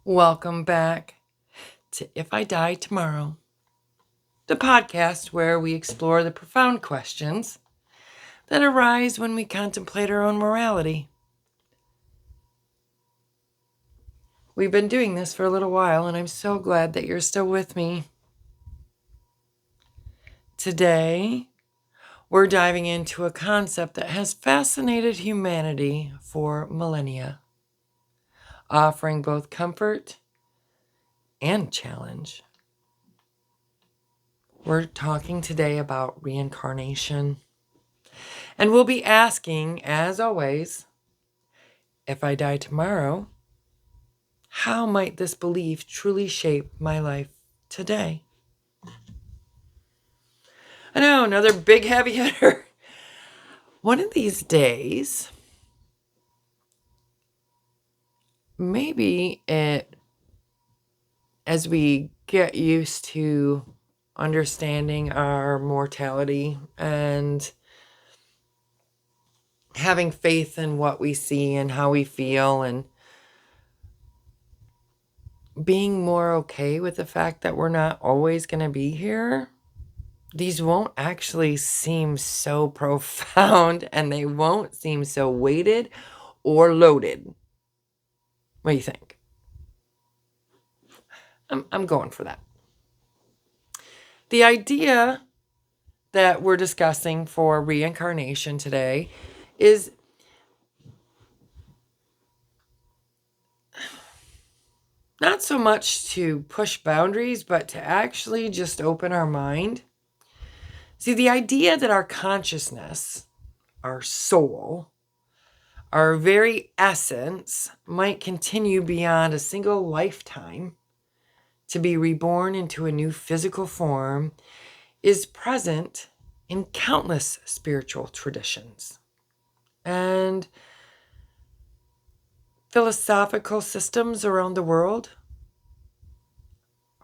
Welcome back to If I Die Tomorrow, the podcast where we explore the profound questions that arise when we contemplate our own morality. We've been doing this for a little while, and I'm so glad that you're still with me. Today, we're diving into a concept that has fascinated humanity for millennia, offering both comfort and challenge. We're talking today about reincarnation. And we'll be asking, as always, if I die tomorrow, how might this belief truly shape my life today? I know, another big heavy hitter. One of these days, maybe as we get used to understanding our mortality and having faith in what we see and how we feel and being more okay with the fact that we're not always going to be here, these won't actually seem so profound and they won't seem so weighted or loaded. What do you think? I'm going for that. The idea that we're discussing for reincarnation today is not so much to push boundaries, but to actually just open our mind. See, the idea that our consciousness, our soul, our very essence might continue beyond a single lifetime to be reborn into a new physical form is present in countless spiritual traditions and philosophical systems around the world.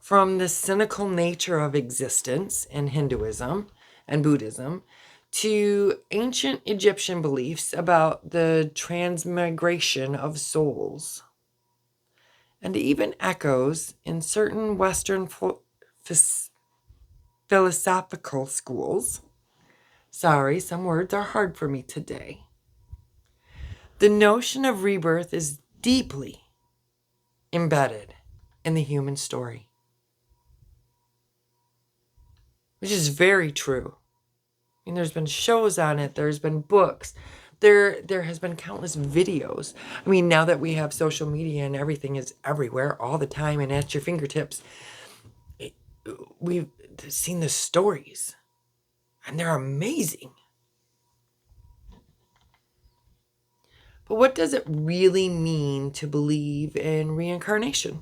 From the cynical nature of existence in Hinduism and Buddhism to ancient Egyptian beliefs about the transmigration of souls, and even echoes in certain Western philosophical schools. Sorry, some words are hard for me today. The notion of rebirth is deeply embedded in the human story, which is very true. I mean, there's been shows on it, there's been books, there has been countless videos. I mean, now that we have social media and everything is everywhere all the time and at your fingertips, we've seen the stories, and they're amazing. But what does it really mean to believe in reincarnation?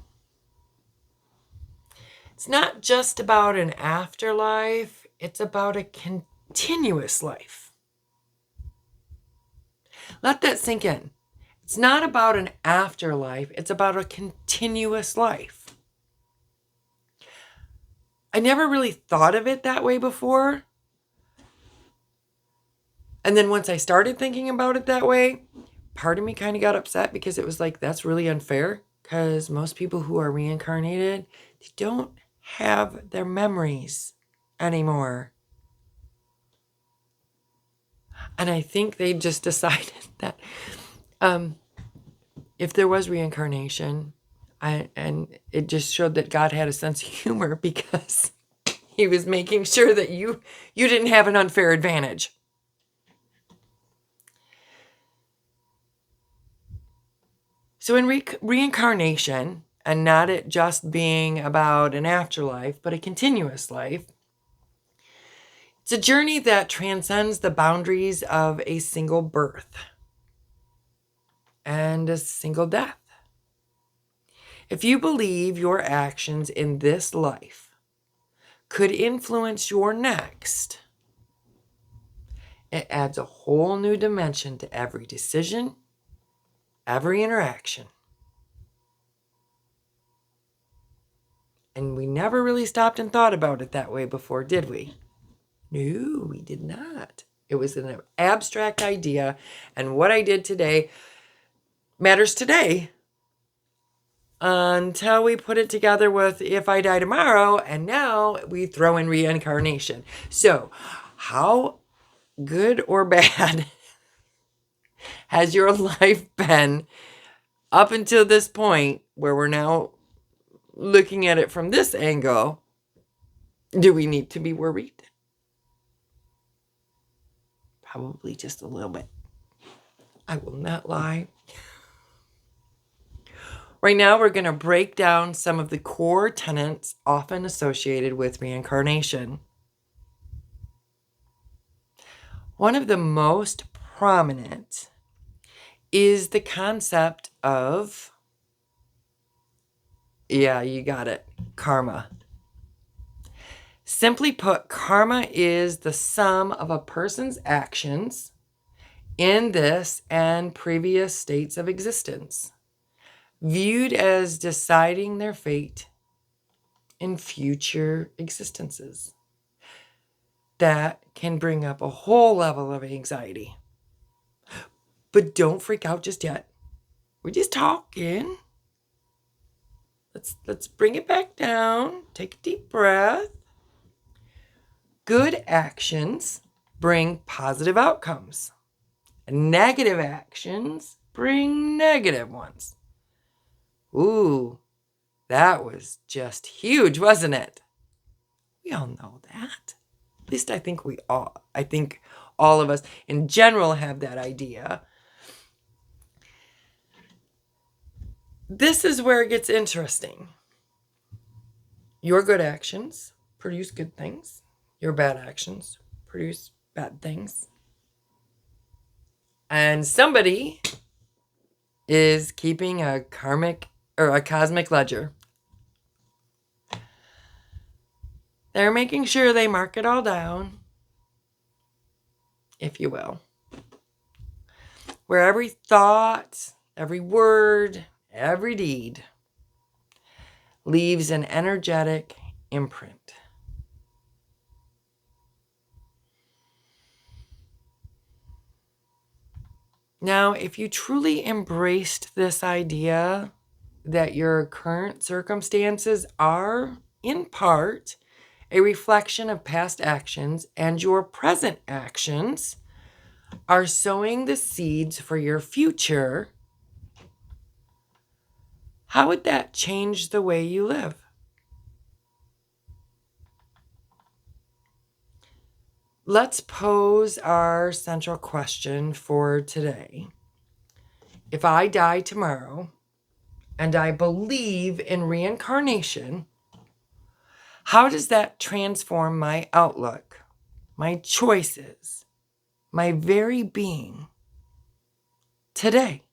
It's not just about an afterlife, it's about a continuous life. Let that sink in. It's not about an afterlife, it's about a continuous life. I never really thought of it that way before. And then once I started thinking about it that way, part of me kind of got upset because it was like, that's really unfair. Because most people who are reincarnated, they don't have their memories anymore. And I think they just decided that if there was reincarnation, and it just showed that God had a sense of humor because he was making sure that you didn't have an unfair advantage. So in reincarnation, and not it just being about an afterlife, but a continuous life, it's a journey that transcends the boundaries of a single birth and a single death. If you believe your actions in this life could influence your next, it adds a whole new dimension to every decision, every interaction. And we never really stopped and thought about it that way before, did we? No, we did not. It was an abstract idea, and what I did today matters today, until we put it together with if I die tomorrow, and now we throw in reincarnation. So, how good or bad has your life been up until this point where we're now looking at it from this angle? Do we need to be worried? Probably just a little bit. I will not lie. Right now, we're going to break down some of the core tenets often associated with reincarnation. One of the most prominent is the concept of, yeah, you got it, karma. Simply put, karma is the sum of a person's actions in this and previous states of existence, viewed as deciding their fate in future existences. That can bring up a whole level of anxiety. But don't freak out just yet. We're just talking. Let's bring it back down. Take a deep breath. Good actions bring positive outcomes. Negative actions bring negative ones. Ooh, that was just huge, wasn't it? We all know that. At least I think all of us in general have that idea. This is where it gets interesting. Your good actions produce good things. Your bad actions produce bad things. And somebody is keeping a cosmic ledger. They're making sure they mark it all down, if you will. Where every thought, every word, every deed leaves an energetic imprint. Now, if you truly embraced this idea that your current circumstances are, in part, a reflection of past actions, and your present actions are sowing the seeds for your future, how would that change the way you live? Let's pose our central question for today. If I die tomorrow and I believe in reincarnation, how does that transform my outlook, my choices, my very being today?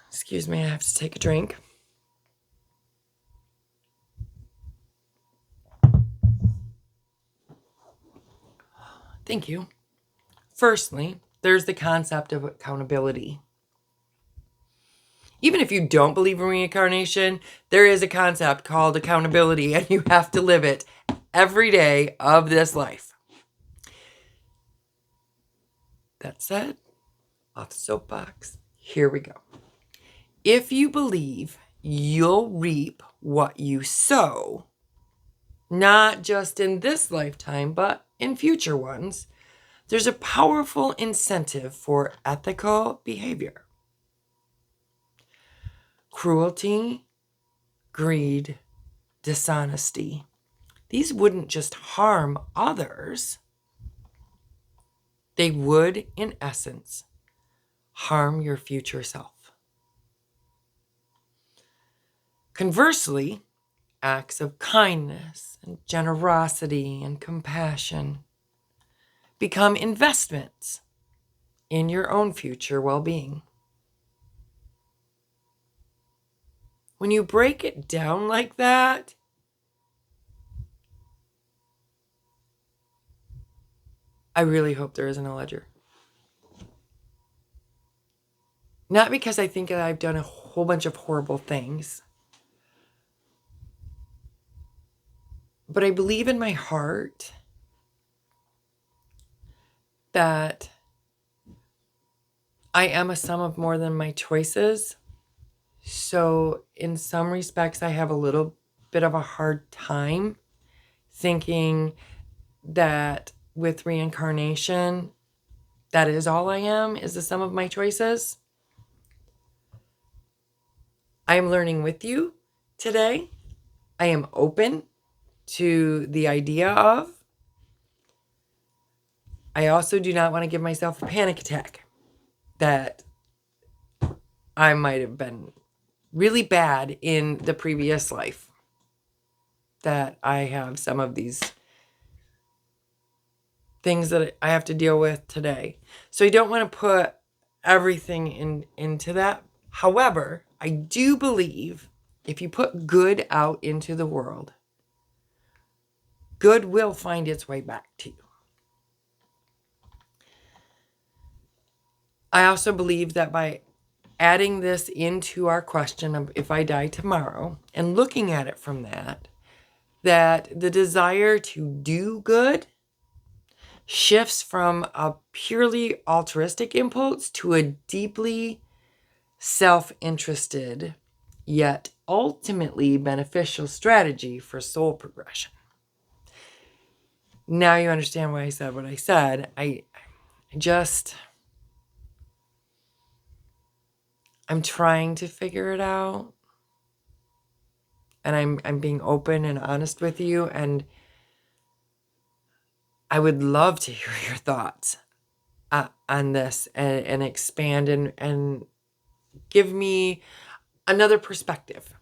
Excuse me, I have to take a drink. Thank you. Firstly, there's the concept of accountability. Even if you don't believe in reincarnation, there is a concept called accountability, and you have to live it every day of this life. That said, off the soapbox, here we go. If you believe you'll reap what you sow, not just in this lifetime, but in future ones, there's a powerful incentive for ethical behavior. Cruelty, greed, dishonesty. These wouldn't just harm others. They would, in essence, harm your future self. Conversely, acts of kindness and generosity and compassion become investments in your own future well-being. When you break it down like that, I really hope there isn't a ledger. Not because I think that I've done a whole bunch of horrible things, but I believe in my heart that I am a sum of more than my choices. So in some respects, I have a little bit of a hard time thinking that with reincarnation, that is all I am, is the sum of my choices. I am learning with you today. I am open to the idea of. I also do not want to give myself a panic attack that I might have been really bad in the previous life, that I have some of these things that I have to deal with today. So I don't want to put everything into that. However, I do believe if you put good out into the world, good will find its way back to you. I also believe that by adding this into our question of if I die tomorrow and looking at it from that the desire to do good shifts from a purely altruistic impulse to a deeply self-interested, yet ultimately beneficial strategy for soul progression. Now you understand why I said what I said. I'm trying to figure it out. And I'm being open and honest with you. And I would love to hear your thoughts on this and expand and give me another perspective.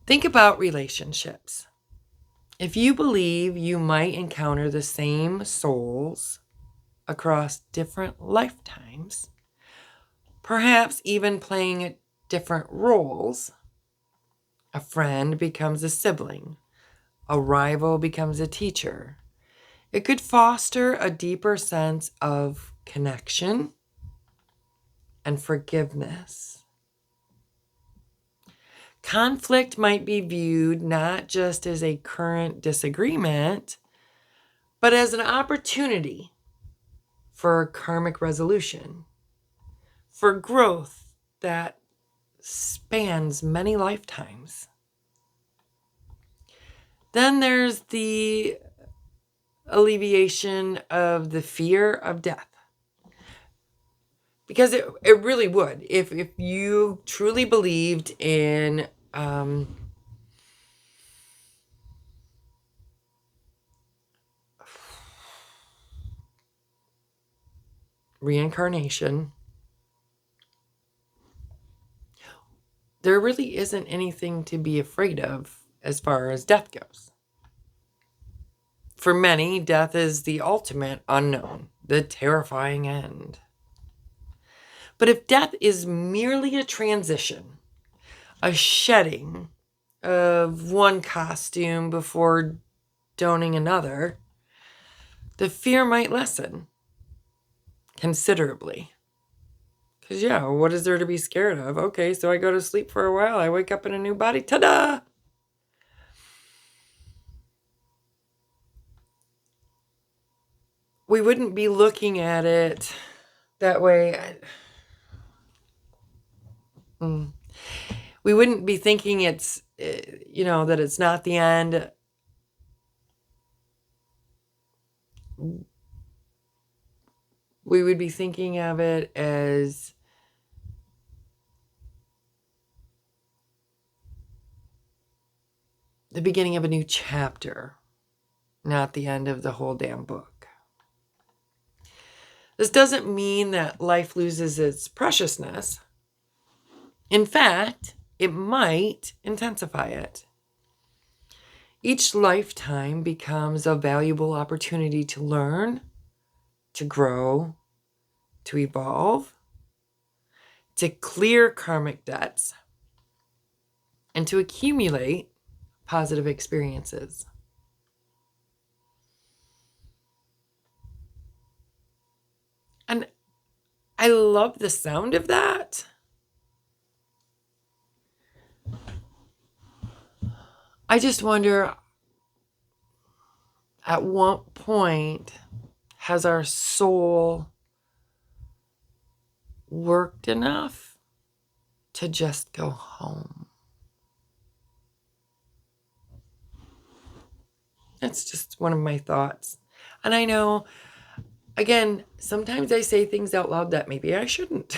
Think about relationships. If you believe you might encounter the same souls across different lifetimes, perhaps even playing different roles, a friend becomes a sibling, a rival becomes a teacher, it could foster a deeper sense of connection and forgiveness. Conflict might be viewed not just as a current disagreement, but as an opportunity for karmic resolution, for growth that spans many lifetimes. Then there's the alleviation of the fear of death. Because it really would. If you truly believed in reincarnation, there really isn't anything to be afraid of as far as death goes. For many, death is the ultimate unknown, the terrifying end. But if death is merely a transition, a shedding of one costume before donning another, the fear might lessen considerably. Because, yeah, what is there to be scared of? Okay, so I go to sleep for a while, I wake up in a new body, ta-da! We wouldn't be looking at it that way. We wouldn't be thinking it's, that it's not the end. We would be thinking of it as the beginning of a new chapter, not the end of the whole damn book. This doesn't mean that life loses its preciousness. In fact, it might intensify it. Each lifetime becomes a valuable opportunity to learn, to grow, to evolve, to clear karmic debts, and to accumulate positive experiences. And I love the sound of that. I just wonder, at what point has our soul worked enough to just go home. That's just one of my thoughts. And I know, again, sometimes I say things out loud that maybe I shouldn't,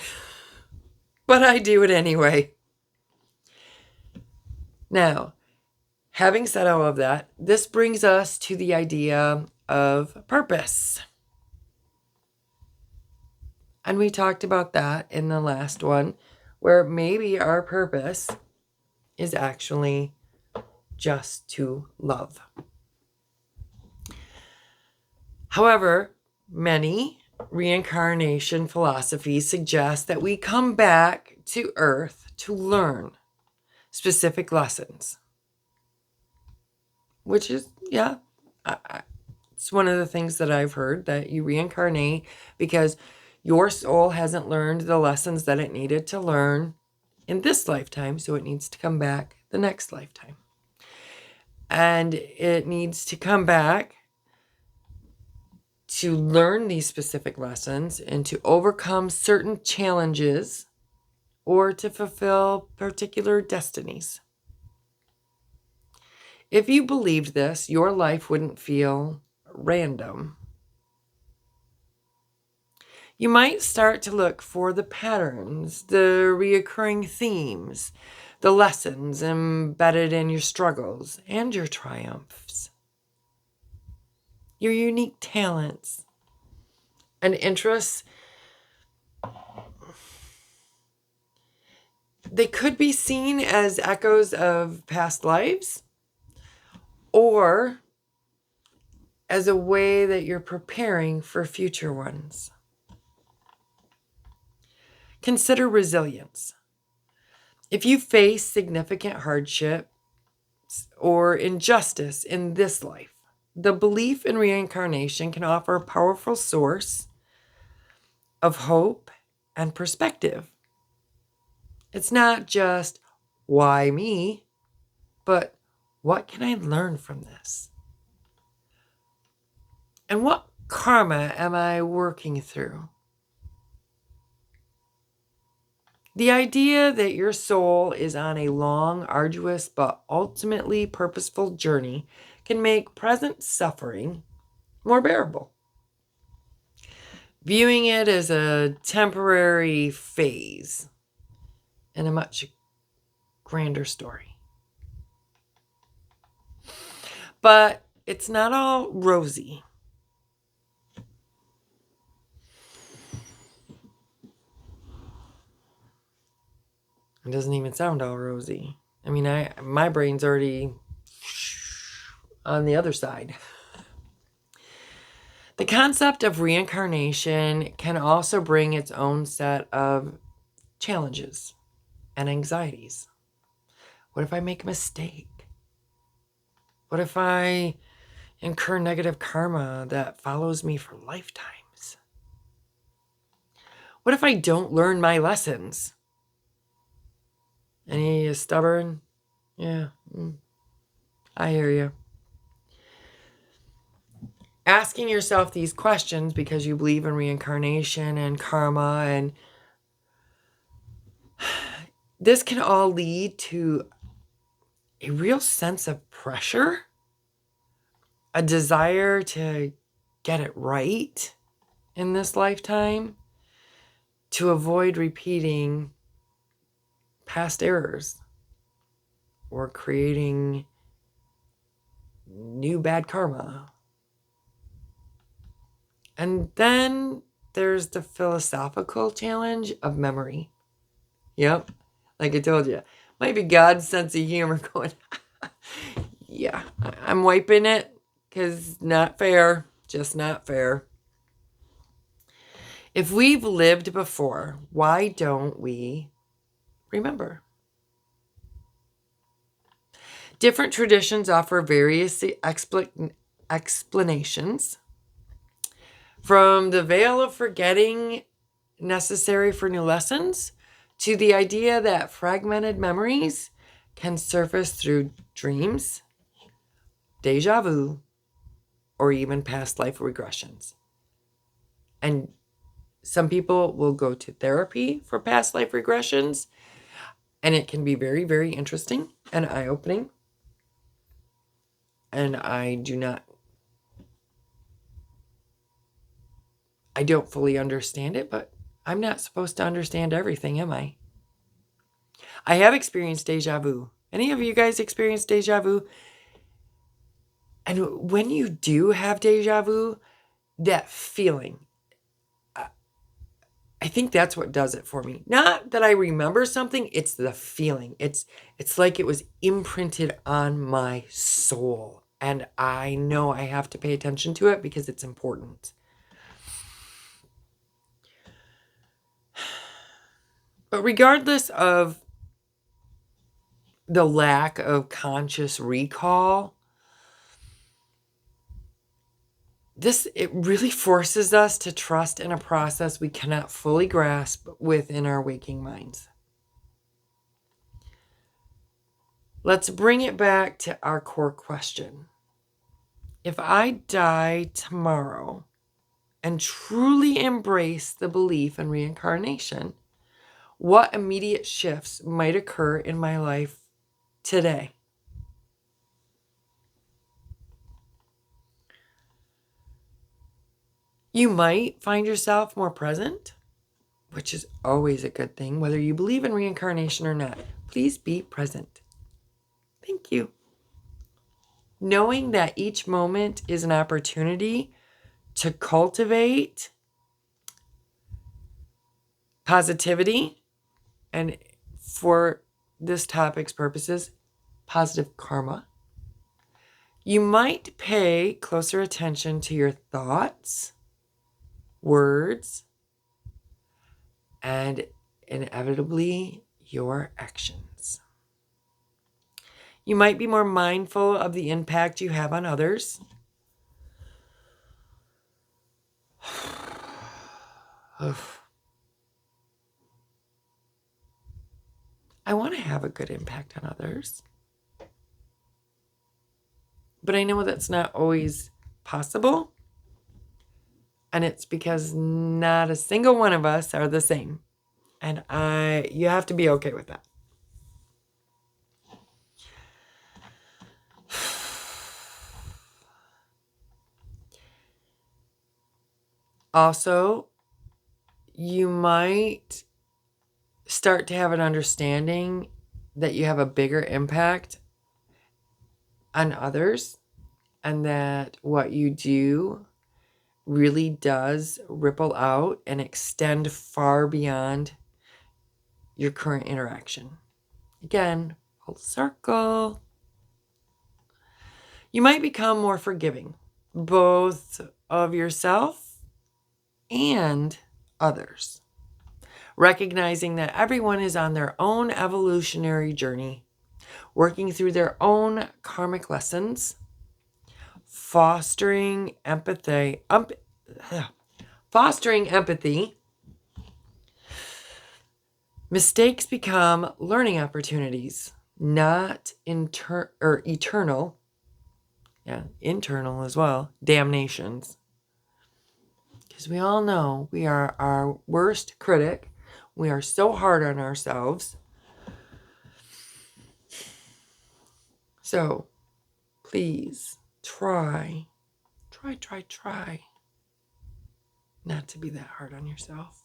but I do it anyway. Now, having said all of that, this brings us to the idea of purpose. And we talked about that in the last one, where maybe our purpose is actually just to love. However, many reincarnation philosophies suggest that we come back to Earth to learn specific lessons. Which is, yeah, it's one of the things that I've heard, that you reincarnate because your soul hasn't learned the lessons that it needed to learn in this lifetime, so it needs to come back the next lifetime. And it needs to come back to learn these specific lessons and to overcome certain challenges or to fulfill particular destinies. If you believed this, your life wouldn't feel random. You might start to look for the patterns, the reoccurring themes, the lessons embedded in your struggles and your triumphs, your unique talents and interests. They could be seen as echoes of past lives or as a way that you're preparing for future ones. Consider resilience. If you face significant hardship or injustice in this life, the belief in reincarnation can offer a powerful source of hope and perspective. It's not just, why me? But what can I learn from this? And what karma am I working through? The idea that your soul is on a long, arduous, but ultimately purposeful journey can make present suffering more bearable. Viewing it as a temporary phase in a much grander story. But it's not all rosy. It doesn't even sound all rosy. I mean, my brain's already on the other side. The concept of reincarnation can also bring its own set of challenges and anxieties. What if I make a mistake? What if I incur negative karma that follows me for lifetimes? What if I don't learn my lessons? Any is stubborn? Yeah, I hear you. Asking yourself these questions because you believe in reincarnation and karma, and this can all lead to a real sense of pressure, a desire to get it right in this lifetime, to avoid repeating past errors or creating new bad karma. And then there's the philosophical challenge of memory. Yep, like I told you, might be God's sense of humor going, yeah, I'm wiping it because not fair, just not fair. If we've lived before, why don't we remember? Different traditions offer various explanations. From the veil of forgetting necessary for new lessons to the idea that fragmented memories can surface through dreams, deja vu, or even past life regressions. And Some people will go to therapy for past life regressions, and it can be very, very interesting and eye-opening. And I don't fully understand it, but I'm not supposed to understand everything, am I? I have experienced deja vu. Any of you guys experienced deja vu? And when you do have deja vu, that feeling, I think that's what does it for me. Not that I remember something, it's the feeling. It's like it was imprinted on my soul. And I know I have to pay attention to it because it's important. But regardless of the lack of conscious recall, it really forces us to trust in a process we cannot fully grasp within our waking minds. Let's bring it back to our core question. If I die tomorrow and truly embrace the belief in reincarnation, what immediate shifts might occur in my life today? You might find yourself more present, which is always a good thing, whether you believe in reincarnation or not. Please be present. Thank you. Knowing that each moment is an opportunity to cultivate positivity, and for this topic's purposes, positive karma. You might pay closer attention to your thoughts, words, and inevitably your actions. You might be more mindful of the impact you have on others. I want to have a good impact on others. But I know that's not always possible. And it's because not a single one of us are the same. And you have to be okay with that. Also, you might start to have an understanding that you have a bigger impact on others, and that what you do really does ripple out and extend far beyond your current interaction. Again, full circle. You might become more forgiving, both of yourself and others, recognizing that everyone is on their own evolutionary journey, working through their own karmic lessons, fostering empathy. Mistakes become learning opportunities, not eternal. Yeah, internal as well. Damnations. Because we all know we are our worst critic. We are so hard on ourselves. So, please try not to be that hard on yourself.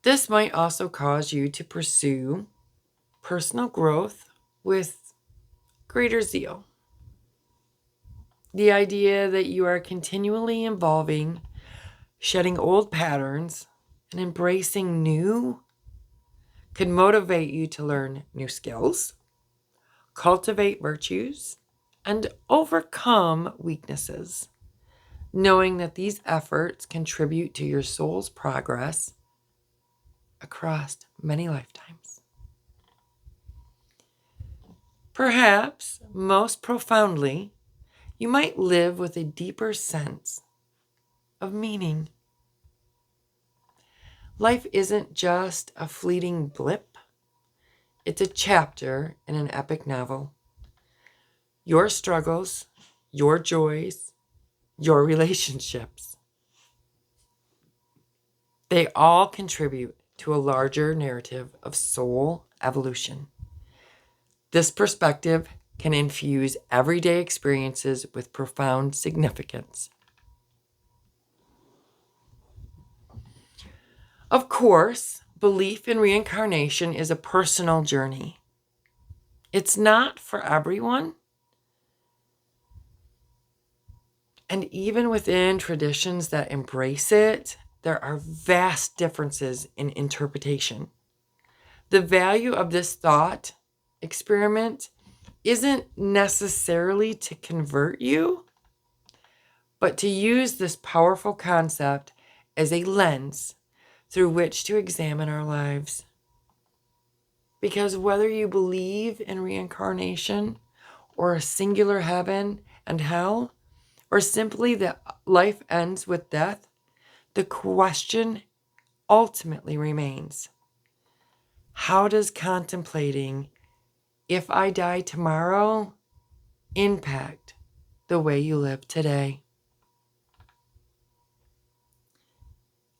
This might also cause you to pursue personal growth with greater zeal. The idea that you are continually evolving, shedding old patterns, and embracing new could motivate you to learn new skills, cultivate virtues, and overcome weaknesses, knowing that these efforts contribute to your soul's progress across many lifetimes. Perhaps most profoundly, you might live with a deeper sense of meaning. Life isn't just a fleeting blip. It's a chapter in an epic novel. Your struggles, your joys, your relationships. They all contribute to a larger narrative of soul evolution. This perspective can infuse everyday experiences with profound significance. Of course, belief in reincarnation is a personal journey. It's not for everyone. And even within traditions that embrace it, there are vast differences in interpretation. The value of this thought experiment isn't necessarily to convert you, but to use this powerful concept as a lens through which to examine our lives. Because whether you believe in reincarnation or a singular heaven and hell, or simply that life ends with death, the question ultimately remains: how does contemplating, if I die tomorrow, impact the way you live today?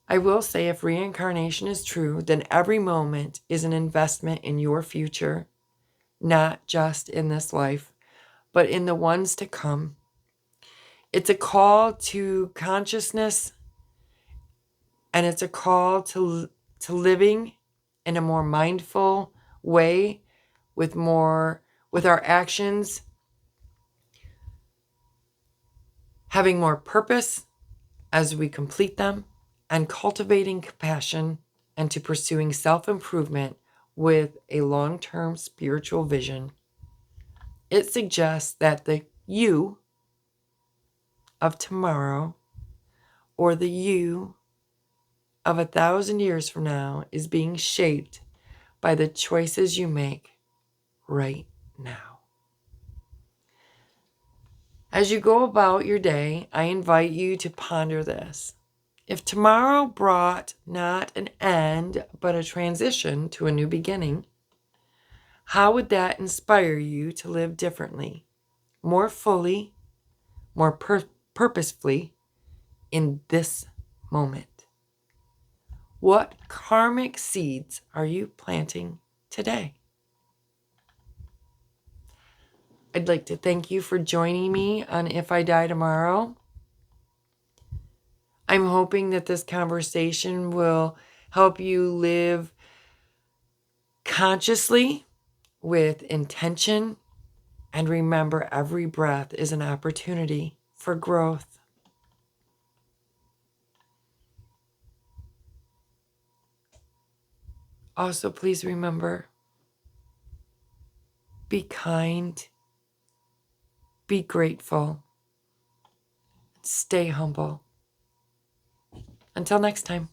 I will say, if reincarnation is true, then every moment is an investment in your future, not just in this life, but in the ones to come. It's a call to consciousness, and it's a call to living in a more mindful way, with our actions having more purpose as we complete them, and cultivating compassion, and to pursuing self-improvement with a long-term spiritual vision. It suggests that the you of tomorrow, or the you of 1,000 years from now, is being shaped by the choices you make right now. As you go about your day, I invite you to ponder this. If tomorrow brought not an end, but a transition to a new beginning, how would that inspire you to live differently, more fully, more purposefully in this moment? What karmic seeds are you planting today? I'd like to thank you for joining me on If I Die Tomorrow. I'm hoping that this conversation will help you live consciously, with intention, and remember, every breath is an opportunity for growth. Also, please remember, be kind, be grateful, stay humble. Until next time.